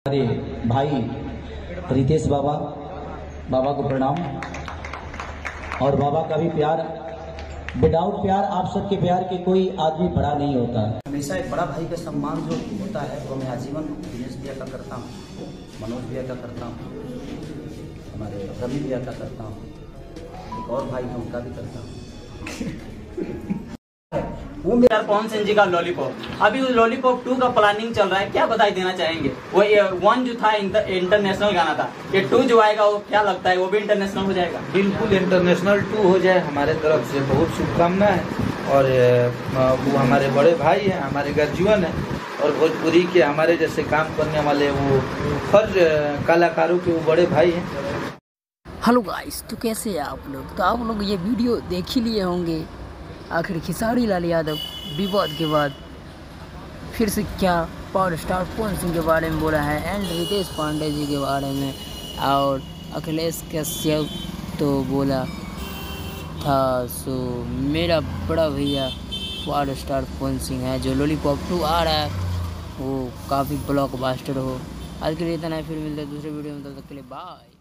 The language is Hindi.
अरे भाई रितेश बाबा, बाबा को प्रणाम। और बाबा का भी प्यार, विदाउट प्यार, आप सबके प्यार के कोई आदमी बड़ा नहीं होता। हमेशा एक बड़ा भाई का सम्मान जो होता है वो मैं आजीवन दिनेश भैया का करता हूँ, मनोज भैया का करता हूँ, हमारे रवि भैया का करता हूँ, एक और भाई है उनका भी करता हूँ। वो मेरा पवन सिंह जी का लॉलीपॉप, अभी उस लॉलीपॉप 2 का प्लानिंग चल रहा है, क्या बधाई देना चाहेंगे? वो 1 जो था इंटरनेशनल गाना था, ये 2 जो आएगा वो क्या लगता है वो भी इंटरनेशनल हो जाएगा? बिल्कुल इंटरनेशनल 2 हो जाए, हमारे तरफ से बहुत शुभकामना है। और वो हमारे बड़े भाई हैं, हमारे गर्जीवन है, और भोजपुरी के हमारे जैसे काम करने वाले वो हर कलाकारों के वो बड़े भाई हैं। हेलो गाइस, तो कैसे हैं आप लोग? तो आप लोग ये वीडियो देख ही लिए होंगे। आखिर खेसारी लाल यादव विवाद के बाद फिर से क्या पावर स्टार पवन सिंह के बारे में बोला है, एंड रितेश पांडे जी के बारे में, और अखिलेश कश्यप तो बोला था। सो मेरा बड़ा भैया पावर स्टार पवन सिंह है, जो लॉलीपॉप 2 आ रहा है वो काफ़ी ब्लॉकबस्टर हो। आज के लिए इतना है, फिर मिलते हैं दूसरे वीडियो में, तब तक के लिए बाय।